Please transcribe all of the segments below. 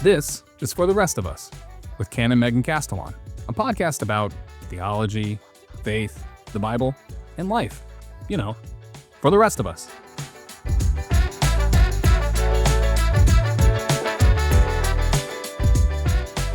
This is For the Rest of Us with Ken and Megan Castellan, a podcast about theology, faith, the Bible, and life. You know, for the rest of us.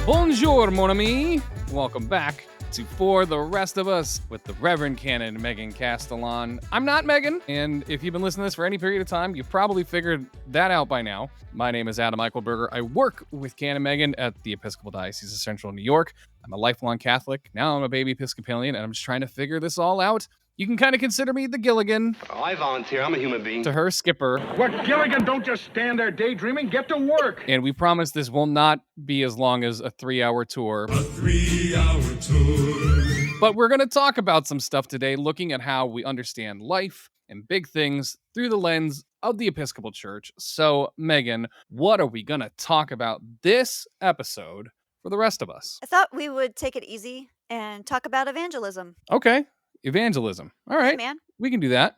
Bonjour, mon ami. Welcome back to For the Rest of Us with the Reverend Canon Megan Castellan. I'm not Megan, and if you've been listening to this for any period of time, you've probably figured that out by now. My name is Adam Eichelberger. I work with Canon Megan at the Episcopal Diocese of Central New York. I'm a lifelong Catholic. Now I'm a baby Episcopalian, and I'm just trying to figure this all out. You can kind of consider me the Gilligan. Oh, I volunteer. I'm a human being. To her, Skipper. What, Gilligan, don't just stand there daydreaming. Get to work. And we promise this will not be as long as a 3-hour tour. A 3-hour tour. But we're going to talk about some stuff today, looking at how we understand life and big things through the lens of the Episcopal Church. So, Megan, what are we going to talk about this episode for the rest of us? I thought we would take it easy and talk about evangelism. Okay. Evangelism. All right. Hey, man. We can do that.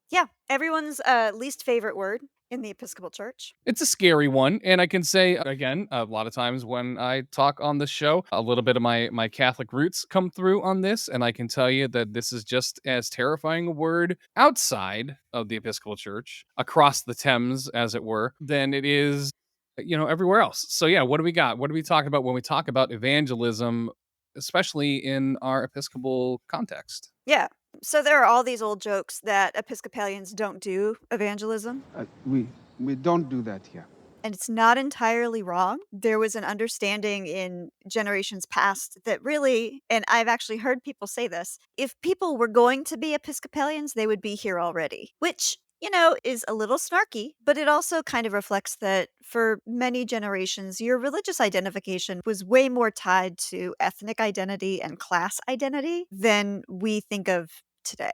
Yeah. Everyone's least favorite word in the Episcopal Church. It's a scary one. And I can say, again, a lot of times when I talk on this show, a little bit of my Catholic roots come through on this. And I can tell you that this is just as terrifying a word outside of the Episcopal Church, across the Thames, as it were, than it is, everywhere else. So yeah, what do we got? What are we talking about when we talk about evangelism, especially in our Episcopal context? Yeah. So there are all these old jokes that Episcopalians don't do evangelism. We don't do that here. And it's not entirely wrong. There was an understanding in generations past that really, and I've actually heard people say this, if people were going to be Episcopalians, they would be here already, which, is a little snarky, but it also kind of reflects that for many generations, your religious identification was way more tied to ethnic identity and class identity than we think of today.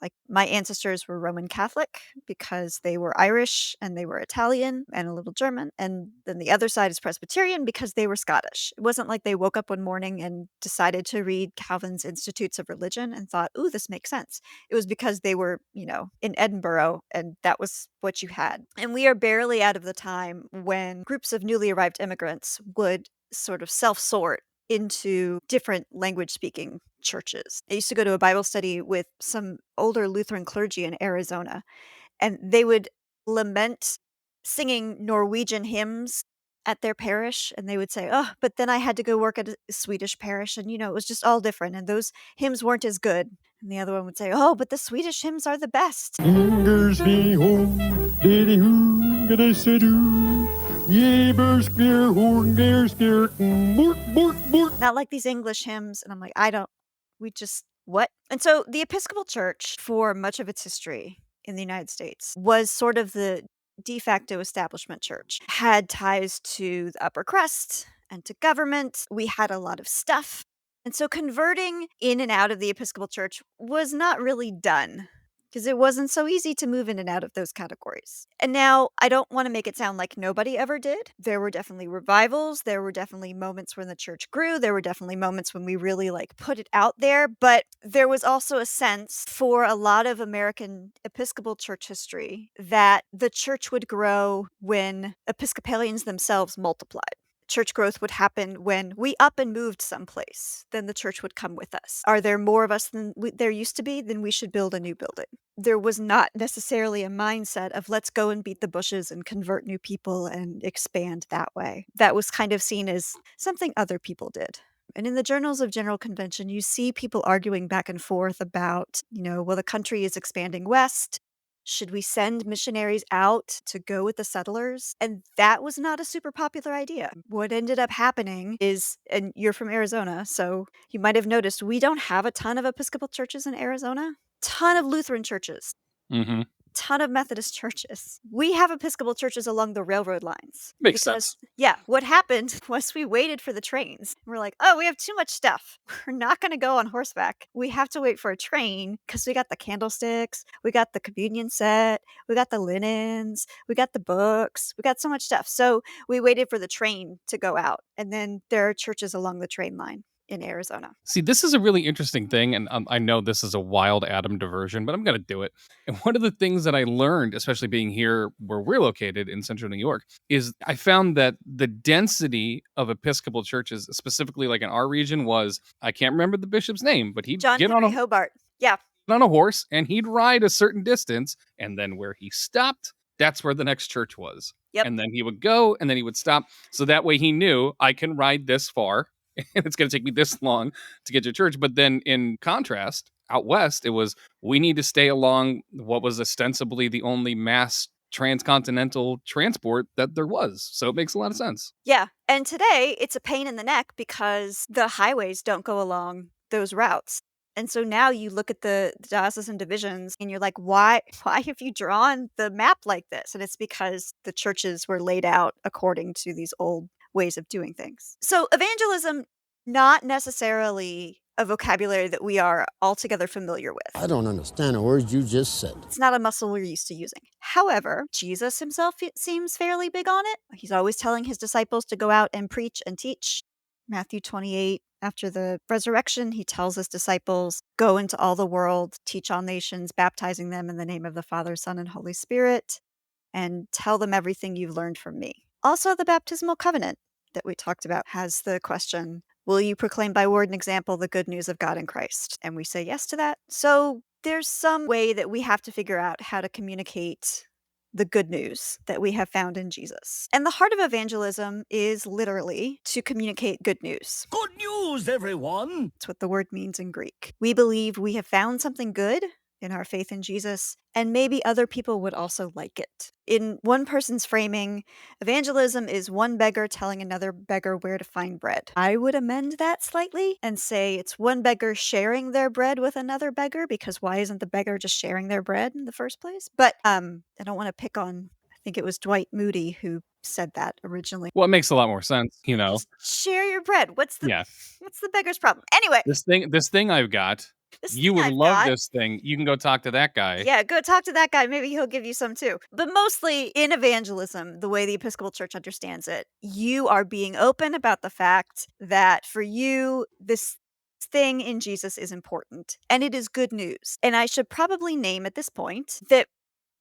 Like, my ancestors were Roman Catholic because they were Irish and they were Italian and a little German. And then the other side is Presbyterian because they were Scottish. It wasn't like they woke up one morning and decided to read Calvin's Institutes of Religion and thought, ooh, this makes sense. It was because they were, in Edinburgh, and that was what you had. And we are barely out of the time when groups of newly arrived immigrants would sort of self-sort into different language-speaking churches. I used to go to a Bible study with some older Lutheran clergy in Arizona, and they would lament singing Norwegian hymns at their parish, and they would say, oh, but then I had to go work at a Swedish parish, and, it was just all different, and those hymns weren't as good. And the other one would say, oh, but the Swedish hymns are the best. Not like these English hymns. And I'm like, what? And so the Episcopal Church, for much of its history in the United States, was sort of the de facto establishment church. Had ties to the upper crust and to government. We had a lot of stuff. And so converting in and out of the Episcopal Church was not really done, because it wasn't so easy to move in and out of those categories. And now, I don't want to make it sound like nobody ever did. There were definitely revivals. There were definitely moments when the church grew. There were definitely moments when we really put it out there. But there was also a sense for a lot of American Episcopal Church history that the church would grow when Episcopalians themselves multiplied. Church growth would happen when we up and moved someplace, then the church would come with us. Are there more of us than there used to be? Then we should build a new building. There was not necessarily a mindset of let's go and beat the bushes and convert new people and expand that way. That was kind of seen as something other people did. And in the Journals of General Convention, you see people arguing back and forth about, well, the country is expanding west. Should we send missionaries out to go with the settlers? And that was not a super popular idea. What ended up happening is, and you're from Arizona, so you might have noticed we don't have a ton of Episcopal churches in Arizona. Ton of Lutheran churches. Mm-hmm. ton of Methodist churches. We have Episcopal churches along the railroad lines. Makes sense. Yeah, what happened was we waited for the trains. We're like, oh, we have too much stuff. We're not going to go on horseback. We have to wait for a train because we got the candlesticks, we got the communion set, we got the linens, we got the books, we got so much stuff. So we waited for the train to go out. And then there are churches along the train line in Arizona. See, this is a really interesting thing, and I know this is a wild Adam diversion, but I'm going to do it. And one of the things that I learned, especially being here where we're located in central New York, is I found that the density of Episcopal churches, specifically like in our region, was I can't remember the bishop's name, but he'd John get Henry Hobart. Yeah. on a horse and he'd ride a certain distance, and then where he stopped, that's where the next church was. Yep. And then he would go and then he would stop. So that way he knew I can ride this far and it's going to take me this long to get to church. But then in contrast, out west, it was we need to stay along what was ostensibly the only mass transcontinental transport that there was. So it makes a lot of sense. Yeah. And today it's a pain in the neck because the highways don't go along those routes. And so now you look at the diocesan divisions and you're like, why have you drawn the map like this? And it's because the churches were laid out according to these old ways of doing things. So evangelism, not necessarily a vocabulary that we are altogether familiar with. I don't understand a word you just said. It's not a muscle we're used to using. However, Jesus himself seems fairly big on it. He's always telling his disciples to go out and preach and teach. Matthew 28, after the resurrection, he tells his disciples, go into all the world, teach all nations, baptizing them in the name of the Father, Son, and Holy Spirit, and tell them everything you've learned from me. Also, the baptismal covenant that we talked about has the question, will you proclaim by word and example the good news of God in Christ? And we say yes to that. So there's some way that we have to figure out how to communicate the good news that we have found in Jesus. And the heart of evangelism is literally to communicate good news. Good news, everyone! That's what the word means in Greek. We believe we have found something good in our faith in Jesus, and maybe other people would also like it. In one person's framing, evangelism is one beggar telling another beggar where to find bread. I would amend that slightly and say it's one beggar sharing their bread with another beggar, because why isn't the beggar just sharing their bread in the first place? But I don't want to pick on, I think it was Dwight Moody who said that originally. Well, it makes a lot more sense, you know. Just share your bread. What's the beggar's problem? Anyway, This thing I've got. You would love this thing. You can go talk to that guy. Yeah, go talk to that guy. Maybe he'll give you some too. But mostly in evangelism, the way the Episcopal Church understands it, you are being open about the fact that for you, this thing in Jesus is important and it is good news. And I should probably name at this point that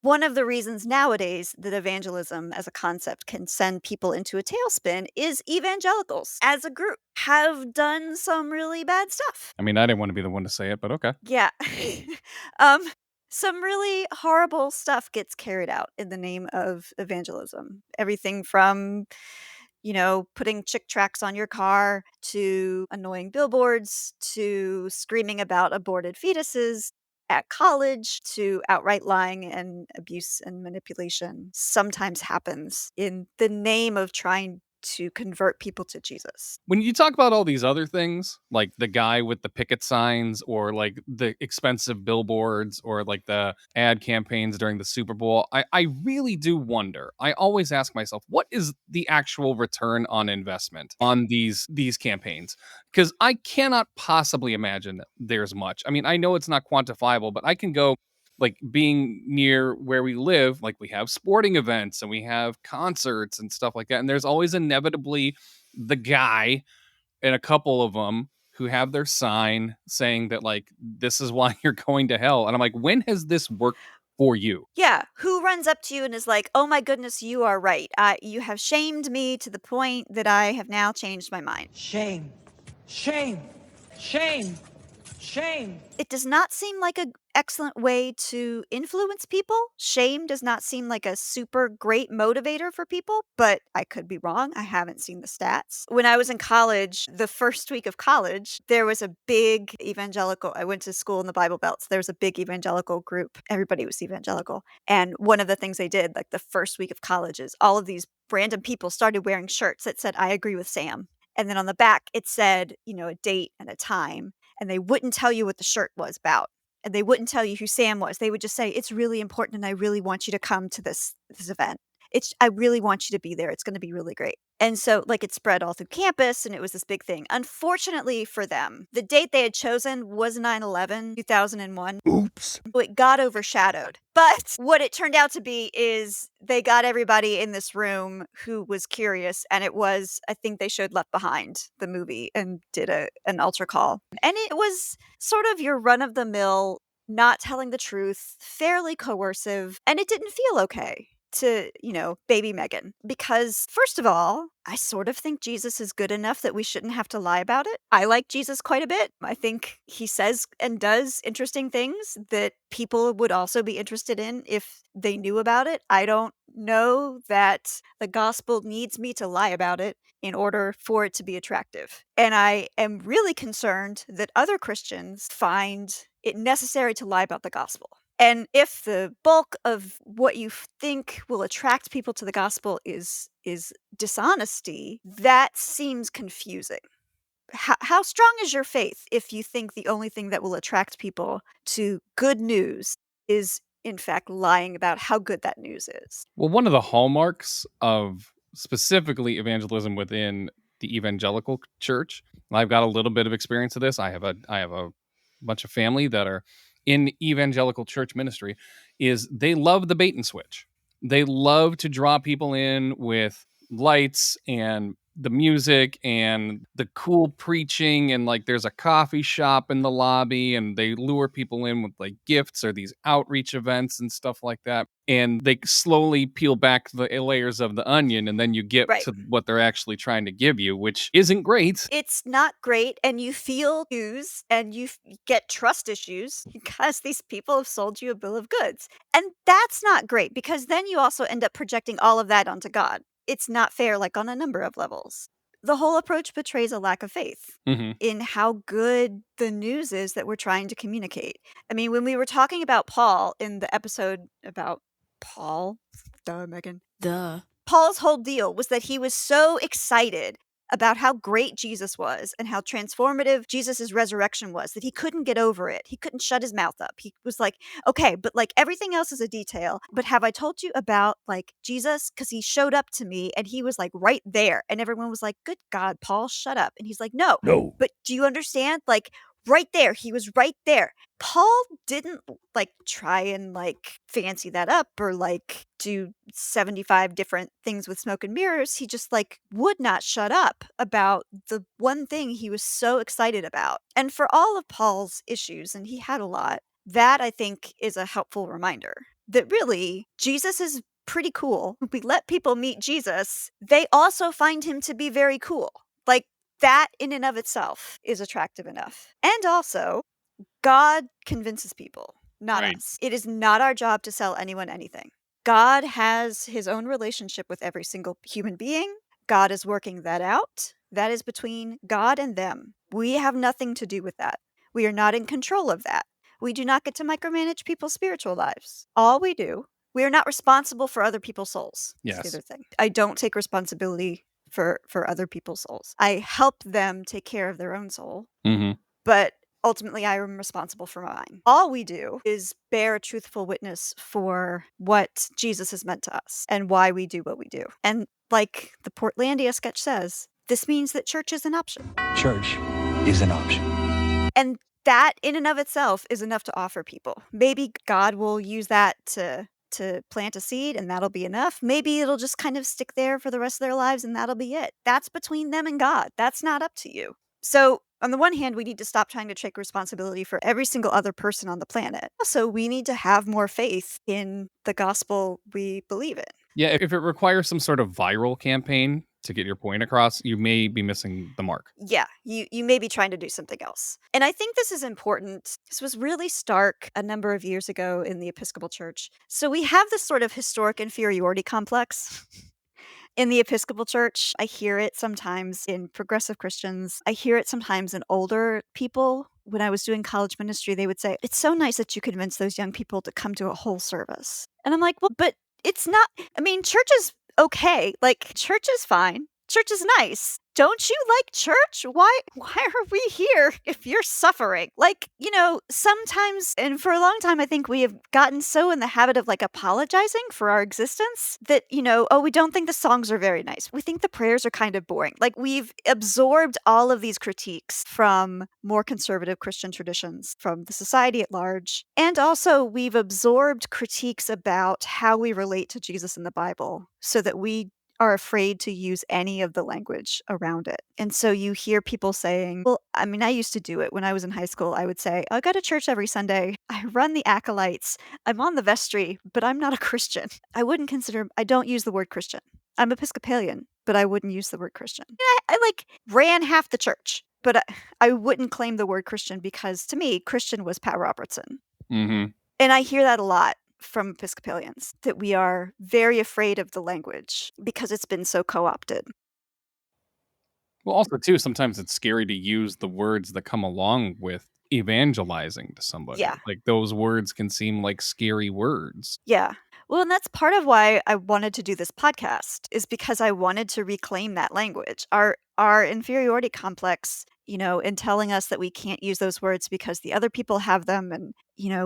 one of the reasons nowadays that evangelism as a concept can send people into a tailspin is evangelicals as a group have done some really bad stuff. I mean, I didn't want to be the one to say it, but okay. Yeah. Some really horrible stuff gets carried out in the name of evangelism. Everything from, putting chick tracts on your car to annoying billboards to screaming about aborted fetuses at college to outright lying and abuse and manipulation sometimes happens in the name of trying to convert people to Jesus. When you talk about all these other things, like the guy with the picket signs or like the expensive billboards or like the ad campaigns during the Super Bowl, I really do wonder. I always ask myself, what is the actual return on investment on these campaigns? Because I cannot possibly imagine that there's much. I mean, I know it's not quantifiable, but I can go like being near where we live, like we have sporting events and we have concerts and stuff like that. And there's always inevitably the guy and a couple of them who have their sign saying that like, this is why you're going to hell. And I'm like, when has this worked for you? Yeah. Who runs up to you and is like, oh my goodness, you are right. You have shamed me to the point that I have now changed my mind. Shame. Shame. Shame. Shame. It does not seem like an excellent way to influence people. Shame does not seem like a super great motivator for people, but I could be wrong. I haven't seen the stats. When I was in college, the first week of college, there was a big evangelical. I went to school in the Bible Belt. So there was a big evangelical group. Everybody was evangelical. And one of the things they did, like the first week of college, is all of these random people started wearing shirts that said, I agree with Sam. And then on the back, it said, a date and a time. And they wouldn't tell you what the shirt was about. And they wouldn't tell you who Sam was. They would just say, it's really important and I really want you to come to this event. I really want you to be there. It's going to be really great. And so like it spread all through campus and it was this big thing. Unfortunately for them, the date they had chosen was 9/11, 2001. Oops. It got overshadowed. But what it turned out to be is they got everybody in this room who was curious. And it was, I think they showed Left Behind, the movie, and did an altar call. And it was sort of your run of the mill, not telling the truth, fairly coercive, and it didn't feel okay to, baby Megan. Because, first of all, I sort of think Jesus is good enough that we shouldn't have to lie about it. I like Jesus quite a bit. I think he says and does interesting things that people would also be interested in if they knew about it. I don't know that the gospel needs me to lie about it in order for it to be attractive. And I am really concerned that other Christians find it necessary to lie about the gospel. And if the bulk of what you think will attract people to the gospel is dishonesty, that seems confusing. How strong is your faith if you think the only thing that will attract people to good news is, in fact, lying about how good that news is? Well, one of the hallmarks of specifically evangelism within the evangelical church, and I've got a little bit of experience of this. I have a bunch of family that are in evangelical church ministry, is they love the bait and switch. They love to draw people in with lights and the music and the cool preaching, and like there's a coffee shop in the lobby and they lure people in with like gifts or these outreach events and stuff like that, and they slowly peel back the layers of the onion and then you get Right. to what they're actually trying to give you, which isn't great. It's not great, and you feel issues and you get trust issues because these people have sold you a bill of goods. And that's not great because then you also end up projecting all of that onto God. It's not fair, like on a number of levels. The whole approach betrays a lack of faith Mhm. in how good the news is that we're trying to communicate. I mean, when we were talking about Paul in the episode about Paul, Megan. Paul's whole deal was that he was so excited about how great Jesus was and how transformative Jesus' resurrection was that he couldn't get over it. He couldn't shut his mouth up. He was like, okay, but like everything else is a detail. But have I told you about like Jesus? Because he showed up to me and he was like right there. And everyone was like, good God, Paul, shut up. And he's like, no. But do you understand? Like right there. He was right there. Paul didn't like try and like fancy that up or like do 75 different things with smoke and mirrors. He just like would not shut up about the one thing he was so excited about. And for all of Paul's issues, and he had a lot, that I think is a helpful reminder that really Jesus is pretty cool. When we let people meet Jesus, they also find him to be very cool. Like that in and of itself is attractive enough. And also, God convinces people, not Right. us. It is not our job to sell anyone anything. God has his own relationship with every single human being. God is working that out. That is between God and them. We have nothing to do with that. We are not in control of that. We do not get to micromanage people's spiritual lives. All we do, we are not responsible for other people's souls. That's Yes. the other thing. I don't take responsibility for other people's souls. I help them take care of their own soul, Mhm. but ultimately I am responsible for mine. All we do is bear a truthful witness for what Jesus has meant to us and why we do what we do. And like the Portlandia sketch says, this means that church is an option. Church is an option. And that in and of itself is enough to offer people. Maybe God will use that to plant a seed and that'll be enough. Maybe it'll just kind of stick there for the rest of their lives and that'll be it. That's between them and God. That's not up to you. So on the one hand, we need to stop trying to take responsibility for every single other person on the planet. Also, we need to have more faith in the gospel we believe in. Yeah, if it requires some sort of viral campaign to get your point across, you may be missing the mark. Yeah, you may be trying to do something else. And I think this is important. This was really stark a number of years ago in the Episcopal Church. So we have this sort of historic inferiority complex in the Episcopal Church. I hear it sometimes in progressive Christians. I hear it sometimes in older people. When I was doing college ministry, they would say, it's so nice that you convince those young people to come to a whole service. And I'm like, well, but it's not, I mean, church is okay. Like, church is fine. church is nice. Don't you like church? Why are we here if you're suffering? Like, sometimes, and for a long time, I think we have gotten so in the habit of like apologizing for our existence that, we don't think the songs are very nice. We think the prayers are kind of boring. Like, we've absorbed all of these critiques from more conservative Christian traditions, from the society at large. And also, we've absorbed critiques about how we relate to Jesus in the Bible so that we are afraid to use any of the language around it. And so you hear people saying, well, I mean, I used to do it when I was in high school. I would say, I go to church every Sunday. I run the acolytes. I'm on the vestry, but I'm not a Christian. I don't use the word Christian. I'm Episcopalian, but I wouldn't use the word Christian. I like ran half the church, but I wouldn't claim the word Christian because to me, Christian was Pat Robertson. Mm-hmm. And I hear that a lot from Episcopalians, that we are very afraid of the language because it's been so co-opted. Well, also, too, sometimes it's scary to use the words that come along with evangelizing to somebody. Yeah. Like, those words can seem like scary words. Yeah. Well, and that's part of why I wanted to do this podcast, is because I wanted to reclaim that language. Our inferiority complex, in telling us that we can't use those words because the other people have them, and,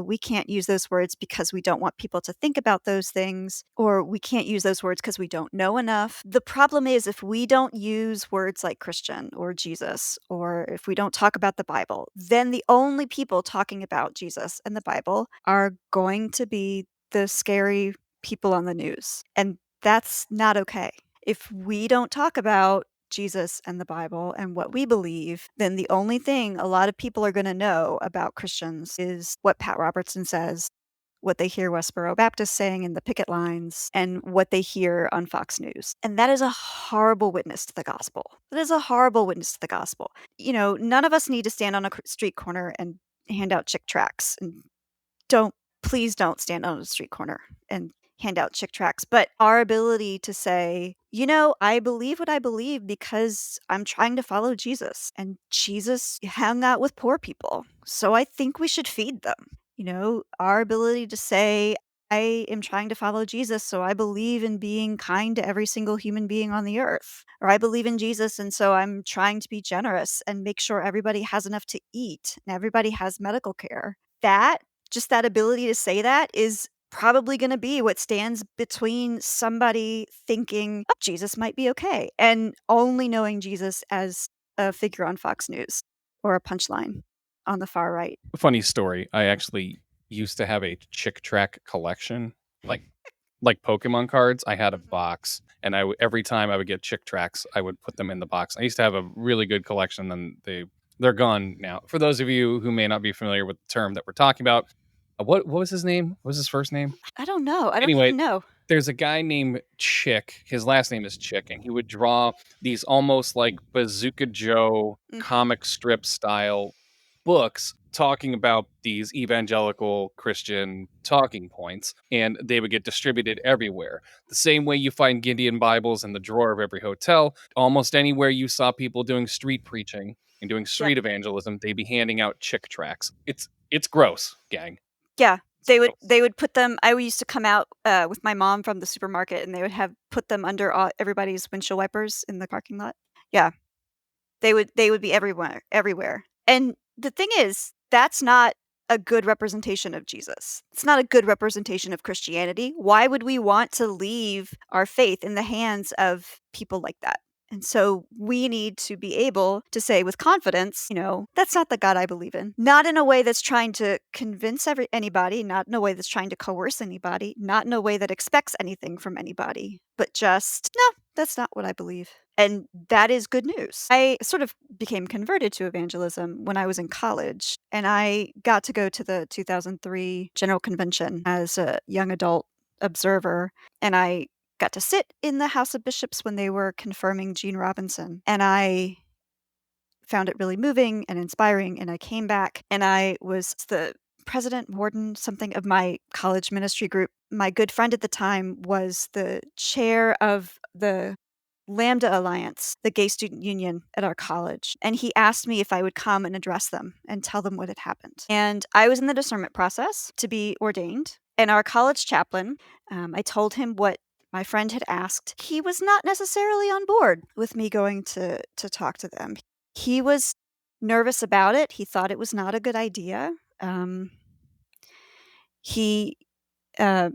we can't use those words because we don't want people to think about those things, or we can't use those words because we don't know enough. The problem is if we don't use words like Christian or Jesus, or if we don't talk about the Bible, then the only people talking about Jesus and the Bible are going to be the scary people on the news. And that's not okay. If we don't talk about Jesus and the Bible and what we believe, then the only thing a lot of people are going to know about Christians is what Pat Robertson says, what they hear Westboro Baptist saying in the picket lines, and what they hear on Fox News. And that is a horrible witness to the gospel. That is a horrible witness to the gospel. None of us need to stand on a street corner and hand out chick tracts. And please don't stand on a street corner and hand out chick tracts. But our ability to say, I believe what I believe because I'm trying to follow Jesus. And Jesus hung out with poor people. So I think we should feed them. Our ability to say, I am trying to follow Jesus, so I believe in being kind to every single human being on the earth. Or I believe in Jesus, and so I'm trying to be generous and make sure everybody has enough to eat and everybody has medical care. Just that ability to say that is probably going to be what stands between somebody thinking, oh, Jesus might be okay, and only knowing Jesus as a figure on Fox News or a punchline on the far right. Funny story. I actually used to have a chick track collection, like Pokemon cards. I had a box, and every time I would get chick tracks, I would put them in the box. I used to have a really good collection, and they're gone now. For those of you who may not be familiar with the term that we're talking about, what was his name? What was his first name? I don't know. I don't Anyway, even know. There's a guy named Chick. His last name is Chick, and he would draw these almost like Bazooka Joe comic strip style books talking about these evangelical Christian talking points, and they would get distributed everywhere. The same way you find Gideon Bibles in the drawer of every hotel, almost anywhere you saw people doing street preaching and doing street evangelism, they'd be handing out chick tracts. It's gross, gang. Yeah. They would put them. I used to come out with my mom from the supermarket, and they would put them under everybody's windshield wipers in the parking lot. Yeah, they would be everywhere. And the thing is, that's not a good representation of Jesus. It's not a good representation of Christianity. Why would we want to leave our faith in the hands of people like that? And so we need to be able to say with confidence, that's not the God I believe in. Not in a way that's trying to convince anybody, not in a way that's trying to coerce anybody, not in a way that expects anything from anybody, but just, no, that's not what I believe. And that is good news. I sort of became converted to evangelism when I was in college, and I got to go to the 2003 General Convention as a young adult observer, and I got to sit in the House of Bishops when they were confirming Gene Robinson. And I found it really moving and inspiring. And I came back, and I was the president, warden, something of my college ministry group. My good friend at the time was the chair of the Lambda Alliance, the gay student union at our college. And he asked me if I would come and address them and tell them what had happened. And I was in the discernment process to be ordained. And our college chaplain, I told him what my friend had asked, he was not necessarily on board with me going to talk to them. He was nervous about it. He thought it was not a good idea. He, uh,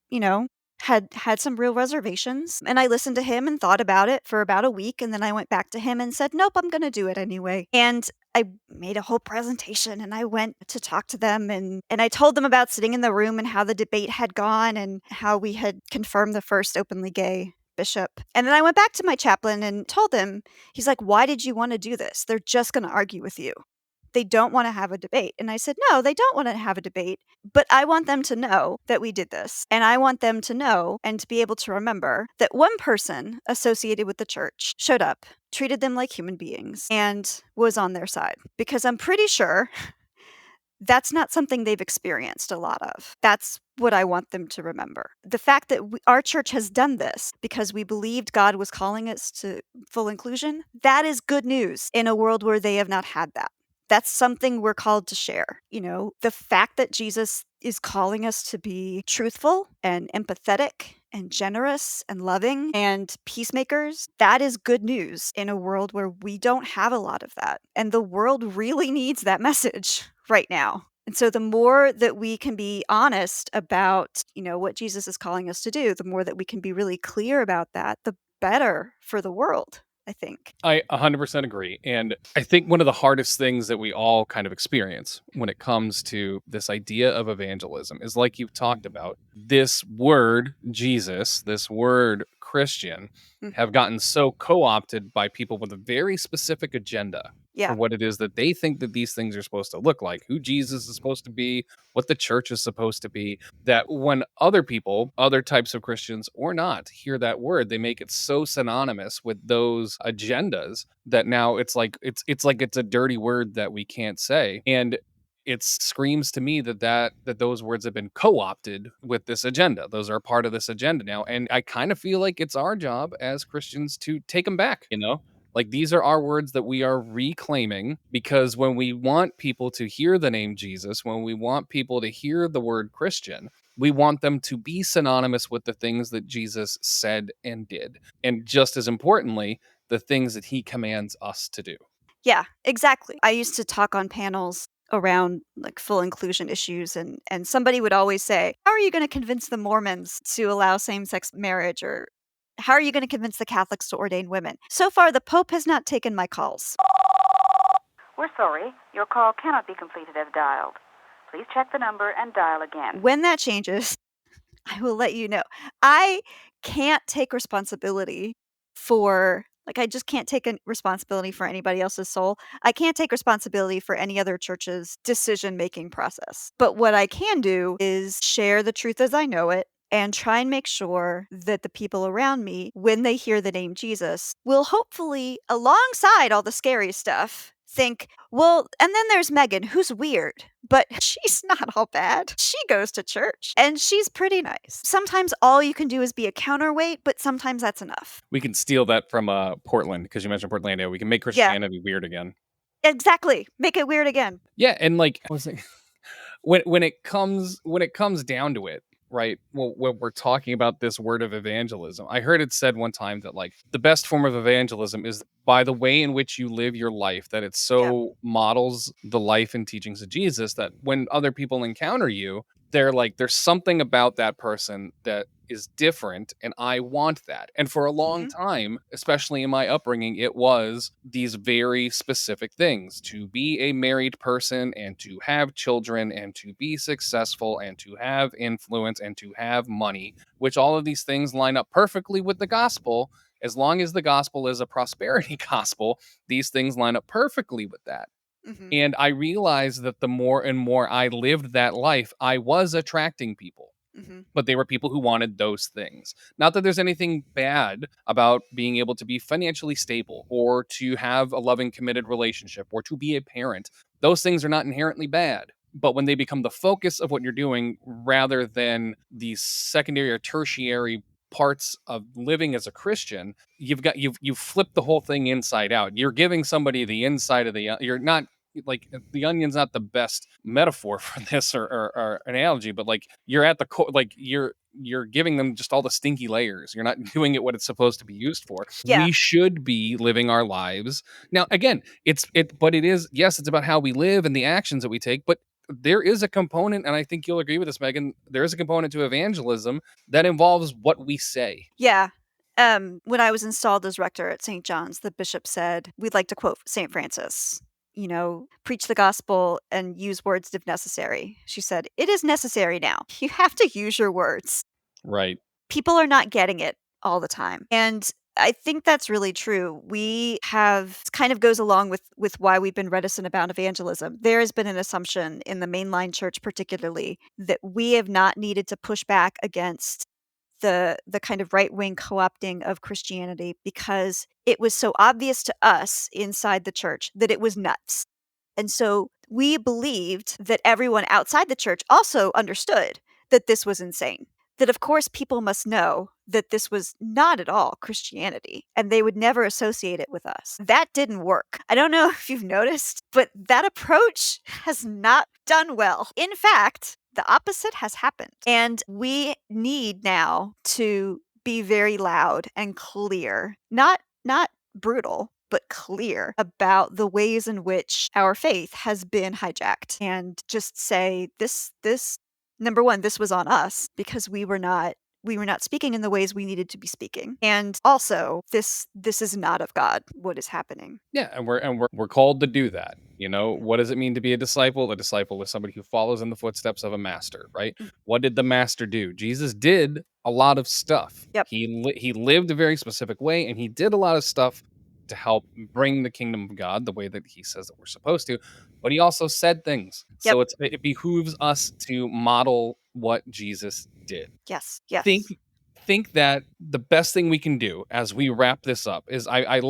you know, had some real reservations, and I listened to him and thought about it for about a week, and then I went back to him and said, "Nope, I'm gonna do it anyway." And I made a whole presentation, and I went to talk to them, and I told them about sitting in the room and how the debate had gone and how we had confirmed the first openly gay bishop. And then I went back to my chaplain and told him, he's like, "Why did you wanna do this? They're just gonna argue with you. They don't wanna have a debate." And I said, "No, they don't wanna have a debate, but I want them to know that we did this, and I want them to know and to be able to remember that one person associated with the church showed up, treated them like human beings, and was on their side." Because I'm pretty sure that's not something they've experienced a lot of. That's what I want them to remember. The fact that our church has done this because we believed God was calling us to full inclusion, that is good news in a world where they have not had that. That's something we're called to share. The fact that Jesus is calling us to be truthful and empathetic and generous and loving and peacemakers, that is good news in a world where we don't have a lot of that. And the world really needs that message right now. And so the more that we can be honest about, what Jesus is calling us to do, the more that we can be really clear about that, the better for the world, I think. I 100% agree. And I think one of the hardest things that we all kind of experience when it comes to this idea of evangelism is, like you've talked about, this word Jesus, this word Christian, have gotten so co-opted by people with a very specific agenda for Yeah. what it is that they think that these things are supposed to look like, who Jesus is supposed to be, what the church is supposed to be, that when other people, other types of Christians or not, hear that word, they make it so synonymous with those agendas that now it's like it's a dirty word that we can't say. And it screams to me that those words have been co-opted with this agenda. Those are part of this agenda now. And I kind of feel like it's our job as Christians to take them back, Like, these are our words that we are reclaiming, because when we want people to hear the name Jesus, when we want people to hear the word Christian, we want them to be synonymous with the things that Jesus said and did. And just as importantly, the things that he commands us to do. Yeah, exactly. I used to talk on panels around like full inclusion issues, and somebody would always say, "How are you going to convince the Mormons to allow same-sex marriage?" Or "How are you going to convince the Catholics to ordain women?" So far, the Pope has not taken my calls. We're sorry. Your call cannot be completed as dialed. Please check the number and dial again. When that changes, I will let you know. I can't take responsibility for, I just can't take responsibility for anybody else's soul. I can't take responsibility for any other church's decision-making process. But what I can do is share the truth as I know it and try and make sure that the people around me, when they hear the name Jesus, will hopefully, alongside all the scary stuff, think, well, and then there's Megan, who's weird, but she's not all bad. She goes to church and she's pretty nice. Sometimes all you can do is be a counterweight, but sometimes that's enough. We can steal that from Portland, because you mentioned Portlandia. We can make Christianity weird again. Exactly. Make it weird again. Yeah, and I was saying, when it comes down to it, right? Well, when we're talking about this word of evangelism, I heard it said one time that the best form of evangelism is by the way in which you live your life, that it so models the life and teachings of Jesus that when other people encounter you, they're like, there's something about that person that is different, and I want that. And for a long time, especially in my upbringing, it was these very specific things: to be a married person and to have children and to be successful and to have influence and to have money, which all of these things line up perfectly with the gospel. As long as the gospel is a prosperity gospel, these things line up perfectly with that. And I realized that the more and more I lived that life, I was attracting people. But they were people who wanted those things. Not that there's anything bad about being able to be financially stable or to have a loving, committed relationship or to be a parent. Those things are not inherently bad. But when they become the focus of what you're doing rather than these secondary or tertiary parts of living as a Christian, you've flipped the whole thing inside out. You're giving somebody the inside of you're not like the onion's not the best metaphor for this or analogy, but like you're at the like you're giving them just all the stinky layers. You're not doing it what it's supposed to be used for. Yeah. We should be living our lives. Now, again, but it is, yes, it's about how we live and the actions that we take, but there is a component, and I think you'll agree with this, Megan, there is a component to evangelism that involves what we say. Yeah. When I was installed as rector at St. John's, the bishop said, we'd like to quote St. Francis, preach the gospel and use words if necessary. She said, it is necessary now. You have to use your words. Right. People are not getting it all the time. And I think that's really true. We have kind of goes along with why we've been reticent about evangelism. There has been an assumption in the mainline church particularly that we have not needed to push back against the kind of right-wing co-opting of Christianity because it was so obvious to us inside the church that it was nuts. And so we believed that everyone outside the church also understood that this was insane. That of course people must know that this was not at all Christianity and they would never associate it with us. That didn't work. I don't know if you've noticed, but that approach has not done well. In fact, the opposite has happened. And we need now to be very loud and clear, not brutal, but clear about the ways in which our faith has been hijacked and just say this number one, this was on us because we were not speaking in the ways we needed to be speaking. And also this is not of God, what is happening. Yeah, and we're called to do that. What does it mean to be a disciple? A disciple is somebody who follows in the footsteps of a master, right? What did the master do? Jesus did a lot of stuff. Yep. He lived a very specific way, and he did a lot of stuff to help bring the kingdom of God the way that he says that we're supposed to. But he also said things. Yep. So it behooves us to model what Jesus did. Yes. Think that the best thing we can do as we wrap this up is I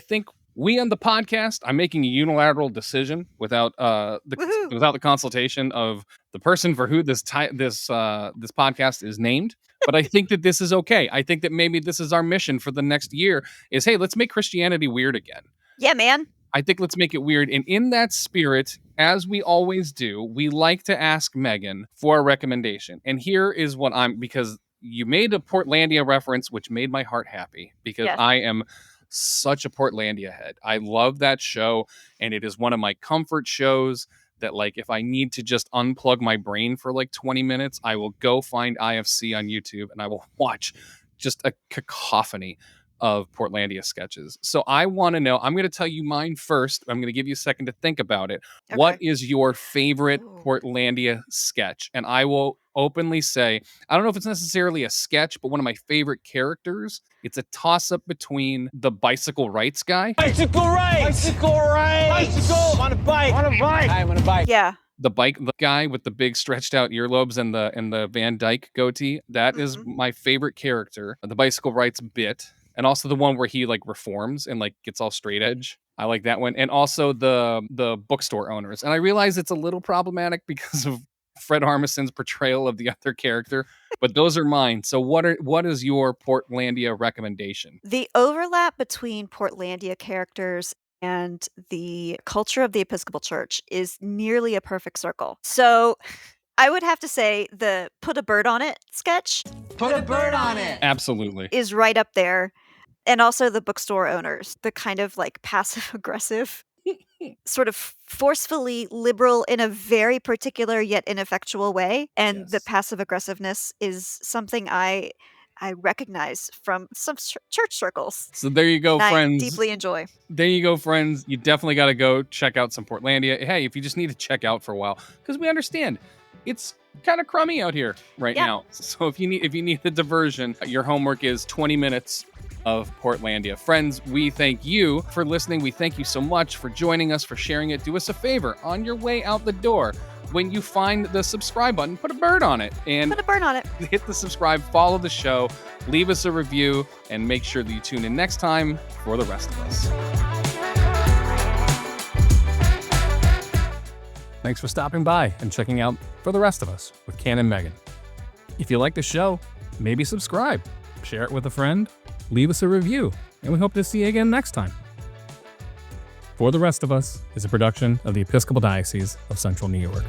think we on the podcast, I'm making a unilateral decision without the consultation of the person for who this podcast is named. But I think that this is okay. I think that maybe this is our mission for the next year is, hey, let's make Christianity weird again. Yeah, man. I think let's make it weird. And in that spirit, as we always do, we like to ask Megan for a recommendation. And here is what because you made a Portlandia reference, which made my heart happy because Yes. I am such a Portlandia head. I love that show. And it is one of my comfort shows that, like, if I need to just unplug my brain for like 20 minutes, I will go find IFC on YouTube and I will watch just a cacophony of Portlandia sketches. So I want to know, I'm going to tell you mine first. I'm going to give you a second to think about it. Okay. What is your favorite Portlandia sketch? And I will openly say, I don't know if it's necessarily a sketch, but one of my favorite characters. It's a toss-up between the bicycle rights guy. Bicycle rights! Bicycle rights! Bicycle! On a bike! On a bike! I'm on a bike. Yeah. The guy with the big stretched out earlobes and the Van Dyke goatee. That is my favorite character. The bicycle rights bit. And also the one where he like reforms and like gets all straight edge. I like that one. And also the bookstore owners. And I realize it's a little problematic because of Fred Armisen's portrayal of the other character, but those are mine. So what is your Portlandia recommendation? The overlap between Portlandia characters and the culture of the Episcopal Church is nearly a perfect circle. So I would have to say the Put a Bird on It sketch. Put a bird on it! Absolutely. Is right up there. And also the bookstore owners, the kind of like passive aggressive, sort of forcefully liberal in a very particular yet ineffectual way. And Yes. the passive aggressiveness is something I recognize from some church circles. So there you go, and friends. I deeply enjoy. There you go, friends. You definitely got to go check out some Portlandia. Hey, if you just need to check out for a while, because we understand it's kind of crummy out here right Yeah. now. So if you need the diversion, your homework is 20 minutes of Portlandia. Friends, we thank you for listening. We thank you so much for joining us, for sharing it. Do us a favor on your way out the door. When you find the subscribe button, put a bird on it and Put a bird on it. hit the subscribe, follow the show, leave us a review, and make sure that you tune in next time for the rest of us. Thanks for stopping by and checking out For the Rest of Us with Ken and Megan. If you like the show, maybe subscribe, share it with a friend, leave us a review, and we hope to see you again next time. For the Rest of Us is a production of the Episcopal Diocese of Central New York.